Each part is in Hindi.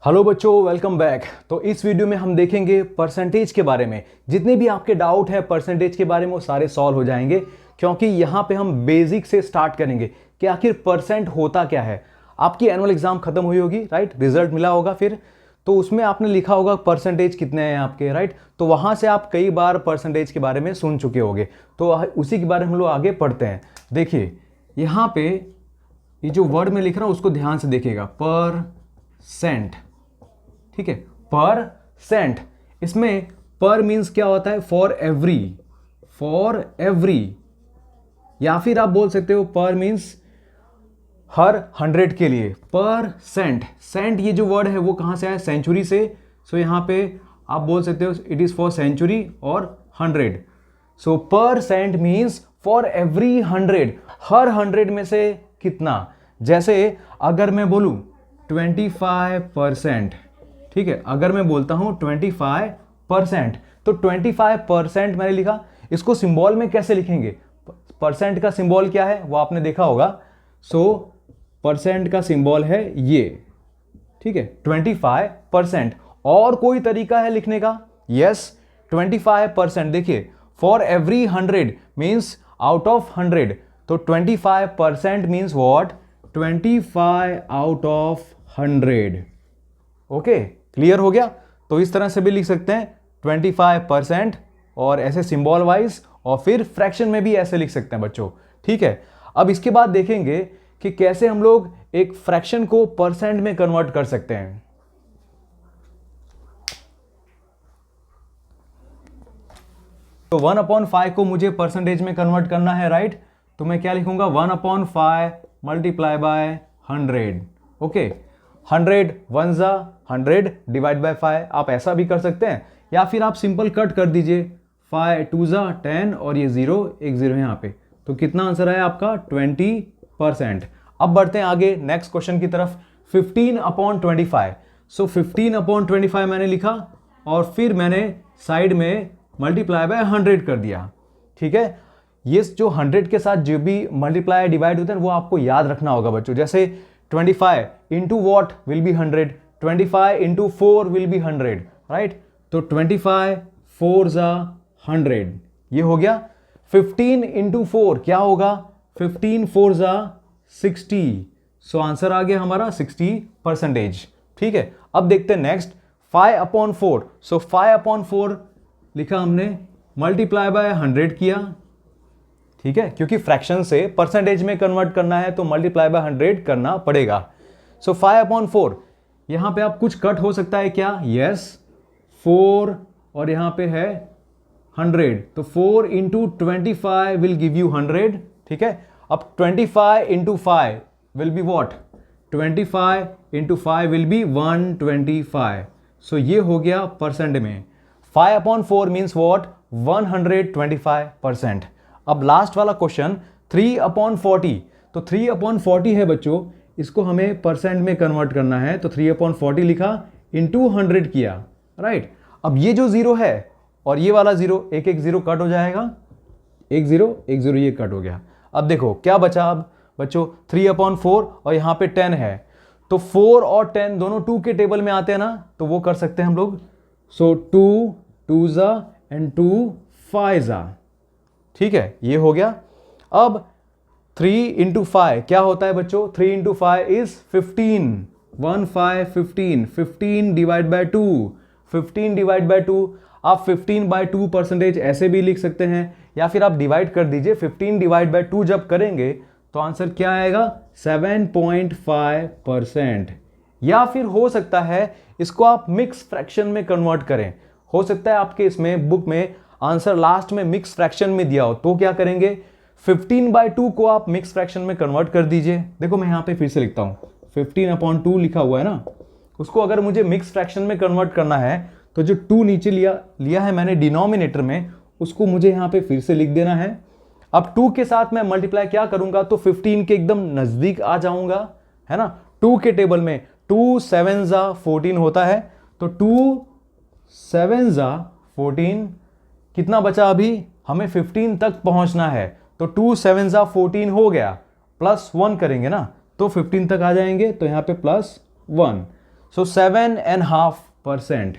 हेलो बच्चों, वेलकम बैक। तो इस वीडियो में हम देखेंगे परसेंटेज के बारे में। जितने भी आपके डाउट है परसेंटेज के बारे में वो सारे सॉल्व हो जाएंगे, क्योंकि यहाँ पे हम बेसिक से स्टार्ट करेंगे कि आखिर परसेंट होता क्या है। आपकी एनुअल एग्जाम खत्म हुई होगी, राइट? रिजल्ट मिला होगा फिर, तो उसमें आपने लिखा होगा परसेंटेज कितने हैं आपके, राइट? तो वहाँ से आप कई बार परसेंटेज के बारे में सुन चुके होंगे, तो उसी के बारे में हम लोग आगे पढ़ते हैं। देखिए यहाँ पे ये जो वर्ड में लिख रहा हूँ उसको ध्यान से देखिएगा, परसेंट, ठीक है? परसेंट, इसमें पर मीन्स क्या होता है? फॉर एवरी, या फिर आप बोल सकते हो पर मीन्स हर 100 के लिए। परसेंट, सेंट ये जो वर्ड है वो कहां से आया? सेंचुरी से। सो यहां पे आप बोल सकते हो इट इज फॉर सेंचुरी और 100। सो परसेंट मीन्स फॉर एवरी 100, हर 100 में से कितना। जैसे अगर मैं बोलूं 25%, ठीक है? अगर मैं बोलता हूं 25%, तो 25% मैंने लिखा। इसको सिंबल में कैसे लिखेंगे? परसेंट का सिंबल क्या है वो आपने देखा होगा। सो परसेंट का सिंबल है ये, ठीक है? 25%। और कोई तरीका है लिखने का? यस, 25%। देखिए for every 100 means out of 100, तो 25% means what? 25 out of 100। Okay, clear हो गया? तो इस तरह से भी लिख सकते हैं 25%, और ऐसे सिंबल वाइज, और फिर फ्रैक्शन में भी ऐसे लिख सकते हैं बच्चों, ठीक है? अब इसके बाद देखेंगे कि कैसे हम लोग एक फ्रैक्शन को परसेंट में कन्वर्ट कर सकते हैं। तो 1/5 को मुझे परसेंटेज में कन्वर्ट करना है, राइट? तो मैं क्या लिखूंगा? 1/5 मल्टीप्लाई बाय 100। ओके, 100 1 जा 100 डिवाइड बाय 5, आप ऐसा भी कर सकते हैं, या फिर आप सिंपल कट कर दीजिए। 5 2 जा 10, और ये 0 एक 0 यहाँ पे, तो कितना आंसर आया आपका? 20%। अब बढ़ते हैं आगे नेक्स्ट क्वेश्चन की तरफ। 15/25। सो 15/25 मैंने लिखा, और फिर मैंने साइड में मल्टीप्लाई बाय 100 कर दिया, ठीक है? ये जो 100 के साथ जो भी मल्टीप्लाई डिवाइड होता है वो आपको याद रखना होगा बच्चों। जैसे 25 into what will be 100, 25 into 4 will be 100, right? तो 25 4 जा 100, ये हो गया। 15 इंटू 4 क्या होगा? 15 4 जा 60। सो आंसर आ गया हमारा 60%, ठीक है? अब देखते हैं नेक्स्ट 5/4। सो 5/4 लिखा हमने, मल्टीप्लाई बाय 100 किया, ठीक है? क्योंकि फ्रैक्शन से परसेंटेज में कन्वर्ट करना है तो मल्टीप्लाई बाय 100 करना पड़ेगा। सो 5/4, यहां पे आप कुछ कट हो सकता है क्या? यस, 4 और यहां पे है 100, तो 4 इंटू 25 विल गिव यू 100, ठीक है? अब 25 into 5 will be what? 25 into 5 will be 125। सो ये हो गया परसेंट में। 5/4 मीन्स वॉट? 125%। अब लास्ट वाला क्वेश्चन 3/40। तो 3/40 है बच्चों, इसको हमें परसेंट में कन्वर्ट करना है, तो 3/40 लिखा, इंटू 100 किया, राइट? अब ये जो 0 है और ये वाला 0, एक एक 0 कट हो जाएगा, एक 0 ये कट हो गया। अब देखो क्या बचा अब बच्चों? 3/4 और यहां पे 10 है, तो 4 और 10 दोनों 2 के टेबल में आते हैं ना, तो वो कर सकते हैं हम लोग। सो 2 2 जा एंड 2 5 जा, ठीक है? ये हो गया। अब 3 इंटू 5 क्या होता है बच्चों? 3 into 5 is 15, 1 5 15, 15 divide by 2, 15 divide by 2। आप 15/2% ऐसे भी लिख सकते हैं, या फिर आप डिवाइड कर दीजिए। 15 डिवाइड बाय 2 जब करेंगे तो आंसर क्या आएगा? 7.5%। या फिर हो सकता है इसको आप मिक्स फ्रैक्शन में कन्वर्ट करें। हो सकता है आपके इसमें बुक में आंसर लास्ट में मिक्स फ्रैक्शन में दिया हो, तो क्या करेंगे? 15/2 को आप मिक्स फ्रैक्शन में कन्वर्ट कर दीजिए। देखो मैं यहां पे फिर से लिखता हूं, 15/2 लिखा हुआ है ना, उसको अगर मुझे मिक्स फ्रैक्शन में कन्वर्ट करना है तो जो 2 नीचे लिया है मैंने डिनोमिनेटर में, उसको मुझे यहां पे फिर से लिख देना है। अब 2 के साथ मैं मल्टीप्लाई क्या करूंगा? तो 15 के एकदम नजदीक आ जाऊंगा, है ना? 2 के टेबल में 2 7 जा 14 होता है, तो 2 7 जा 14, कितना बचा अभी? हमें 15 तक पहुंचना है, तो 2 7 जा 14 हो गया, +1 करेंगे ना तो 15 तक आ जाएंगे, तो यहां पे +1। सो 7.5%,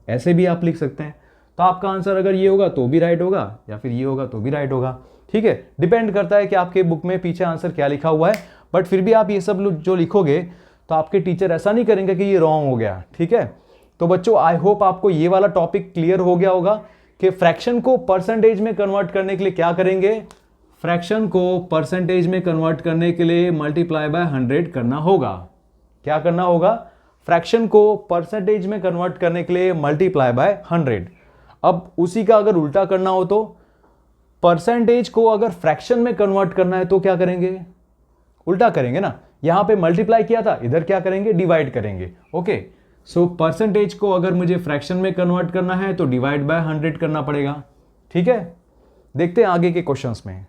ऐसे भी आप लिख सकते हैं। तो आपका आंसर अगर ये होगा तो भी राइट होगा, या फिर ये होगा तो भी राइट होगा। ठीक है, डिपेंड करता है कि आपके बुक में पीछे आंसर क्या लिखा हुआ है, बट फिर भी आप ये सब जो लिखोगे तो आपके टीचर ऐसा नहीं करेंगे कि ये रॉन्ग हो गया। ठीक है, तो बच्चों आई होप आपको ये वाला टॉपिक क्लियर हो गया होगा कि फ्रैक्शन को परसेंटेज में कन्वर्ट करने के लिए क्या करेंगे। फ्रैक्शन को परसेंटेज में कन्वर्ट करने के लिए मल्टीप्लाई बाय 100 करना होगा। क्या करना होगा? फ्रैक्शन को परसेंटेज में कन्वर्ट करने के लिए मल्टीप्लाई बाय 100। अब उसी का अगर उल्टा करना हो तो परसेंटेज को अगर फ्रैक्शन में कन्वर्ट करना है तो क्या करेंगे? उल्टा करेंगे ना। यहां पे मल्टीप्लाई किया था, इधर क्या करेंगे? डिवाइड करेंगे। ओके, सो परसेंटेज को अगर मुझे फ्रैक्शन में कन्वर्ट करना है तो डिवाइड बाय 100 करना पड़ेगा। ठीक है, देखते हैं आगे के क्वेश्चंस में।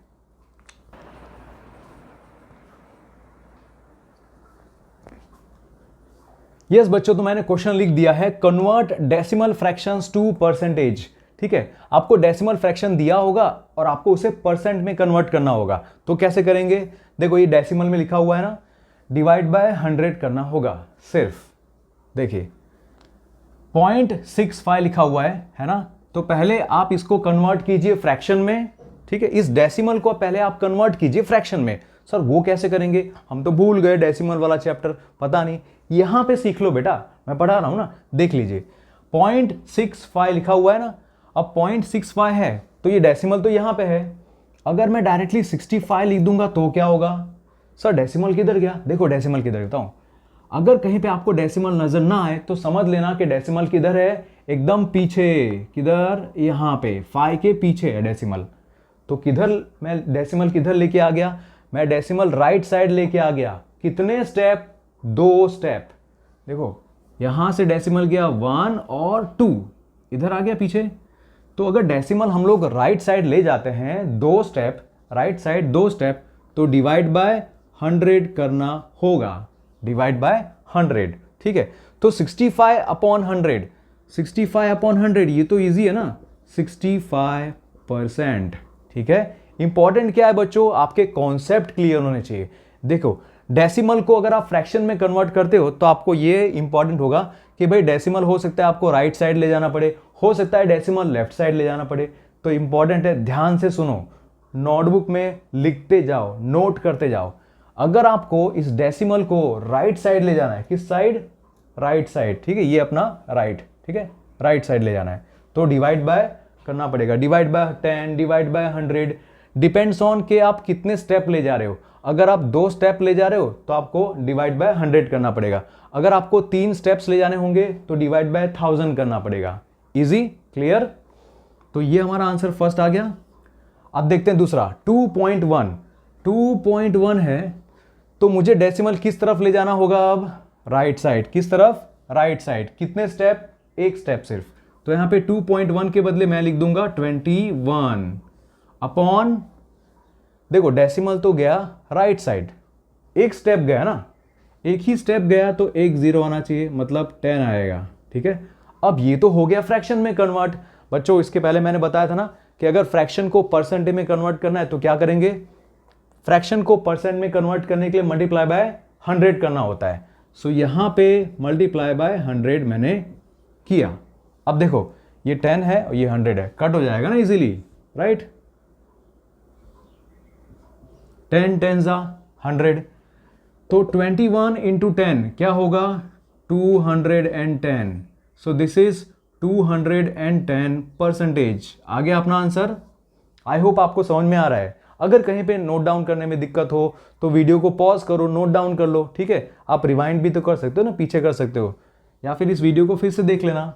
यस बच्चों, तो मैंने क्वेश्चन लिख दिया है, convert decimal fractions to percentage. ठीक है, आपको डेसिमल फ्रैक्शन दिया होगा और आपको उसे परसेंट में कन्वर्ट करना होगा। तो कैसे करेंगे? देखो ये डेसिमल में लिखा हुआ है ना, डिवाइड बाय 100 करना होगा। सिर्फ देखिए 0.65 लिखा हुआ है ना, तो पहले आप इसको कन्वर्ट कीजिए फ्रैक्शन में। ठीक है, इस डेसिमल को पहले आप कन्वर्ट कीजिए फ्रैक्शन में। सर वो कैसे करेंगे? हम तो भूल गए डेसिमल वाला चैप्टर, पता नहीं। यहां पे सीख लो बेटा, मैं पढ़ा रहा हूं ना, देख लीजिए 0.65 लिखा हुआ है ना। अब 0.65 है तो ये डेसिमल तो यहां पे है। अगर मैं डायरेक्टली 65 लिख दूंगा तो क्या होगा? सर डेसिमल किधर गया? देखो डेसिमल किधर बताऊं, अगर कहीं पे आपको डेसिमल नजर ना आए तो समझ लेना कि डेसिमल किधर है, एकदम पीछे। किधर? यहां पे 5 के पीछे है डेसिमल। तो किधर मैं डेसिमल किधर लेके आ गया? मैं डेसिमल राइट साइड लेके आ गया। कितने स्टेप? 2 स्टेप। देखो यहां से डेसिमल गया 1 और 2, इधर आ गया पीछे। तो अगर डेसिमल हम लोग राइट साइड ले जाते हैं 2 स्टेप, राइट साइड 2 स्टेप, तो डिवाइड बाय 100 करना होगा। Divide by 100। ठीक है, तो 65 अपॉन 100, 65 अपॉन 100 ये तो इजी है ना, 65%। ठीक है, इंपॉर्टेंट क्या है बच्चों? आपके कॉन्सेप्ट क्लियर होने चाहिए। देखो डेसिमल को अगर आप फ्रैक्शन में कन्वर्ट करते हो तो आपको ये इंपॉर्टेंट होगा कि भाई डेसिमल हो सकता है आपको राइट साइड ले जाना पड़े, हो सकता है डेसिमल लेफ्ट साइड ले जाना पड़े। तो इंपॉर्टेंट है, ध्यान से सुनो, नोटबुक में लिखते जाओ, नोट करते जाओ। अगर आपको इस डेसिमल को राइट साइड ले जाना है, किस साइड? Right side. ठीक है, ये अपना राइट, ठीक है, राइट साइड ले जाना है तो डिवाइड बाय करना पड़ेगा। Divide by 10, divide by 100, depends on कि आप कितने स्टेप ले जा रहे हो। अगर आप 2 स्टेप ले जा रहे हो तो आपको डिवाइड बाय 100 करना पड़ेगा। अगर आपको 3 स्टेप्स ले जाने होंगे तो डिवाइड बाय 1000 करना पड़ेगा। इजी? क्लियर? तो ये हमारा आंसर फर्स्ट आ गया। अब देखते हैं दूसरा 2.1। 2.1 है तो मुझे डेसिमल किस तरफ ले जाना होगा? अब राइट साइड। किस तरफ? Right side. कितने स्टेप? 1 स्टेप सिर्फ। तो यहां पे 2.1 के बदले मैं लिख दूंगा 21 अपॉन, देखो डेसिमल तो गया राइट साइड, 1 स्टेप गया ना, एक ही स्टेप गया तो 1 0 आना चाहिए, मतलब 10 आएगा। ठीक है, अब ये तो हो गया फ्रैक्शन में कन्वर्ट। बच्चों इसके पहले मैंने बताया था ना कि अगर फ्रैक्शन को परसेंटेज में कन्वर्ट करना है तो क्या करेंगे? फ्रैक्शन को परसेंट में कन्वर्ट करने के लिए मल्टीप्लाई बाय 100 करना होता है। सो यहां पे मल्टीप्लाई बाय 100 मैंने किया। अब देखो ये 10 है और ये 100 है, कट हो जाएगा ना इजीली, राइट? 10 10 100, तो 21 इंटू 10 क्या होगा? 210। So this is 210%। आ गया अपना आंसर। आई होप आपको समझ में आ रहा है। अगर कहीं पे नोट डाउन करने में दिक्कत हो तो वीडियो को पॉज करो, नोट डाउन कर लो। ठीक है, आप रिवाइंड भी तो कर सकते हो ना, पीछे कर सकते हो, या फिर इस वीडियो को फिर से देख लेना।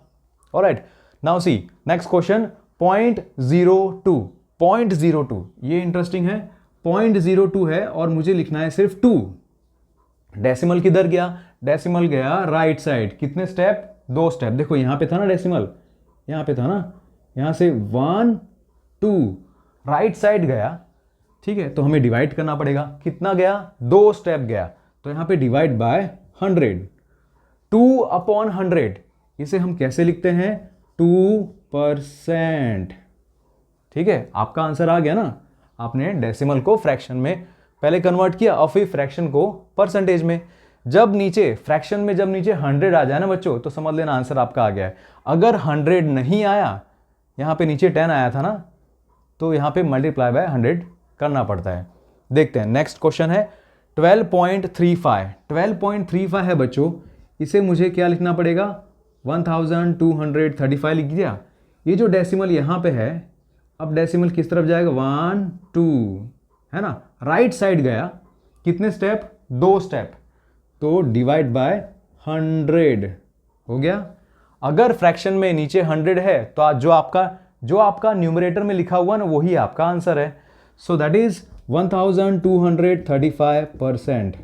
Alright, now see next question 0.02। 0.02 ये इंटरेस्टिंग है। 0.02 है और मुझे लिखना है सिर्फ 2। डेसिमल किधर गया? डेसिमल गया राइट साइड। कितने स्टेप? 2 स्टेप। देखो यहां पे था ना डेसिमल, यहां पे था ना, यहां से 1 2 राइट साइड गया। ठीक है, तो हमें डिवाइड करना पड़ेगा। कितना गया? 2 स्टेप गया, तो यहां पे डिवाइड बाय 100। 2 अपॉन 100 इसे हम कैसे लिखते हैं? 2%। ठीक है, आपका आंसर आ गया ना। आपने डेसिमल को फ्रैक्शन में पहले कन्वर्ट किया और फिर फ्रैक्शन को परसेंटेज में। जब नीचे फ्रैक्शन में जब नीचे 100 आ जाए ना बच्चों, तो समझ लेना आंसर आपका आ गया है। अगर 100 नहीं आया, यहाँ पे नीचे 10 आया था ना, तो यहाँ पे मल्टीप्लाई बाय 100 करना पड़ता है। देखते हैं नेक्स्ट क्वेश्चन है 12.35। 12.35 है बच्चों, इसे मुझे क्या लिखना पड़ेगा, 1235 लिख दिया। ये जो डेसिमल यहाँ पे है, अब डेसिमल किस तरफ जाएगा, 1 2 है ना, राइट साइड गया। कितने स्टेप, 2 स्टेप, तो डिवाइड बाय 100 हो गया। अगर फ्रैक्शन में नीचे 100 है तो आज जो आपका न्यूमरेटर में लिखा हुआ ना, वही आपका आंसर है। So that is 1235%।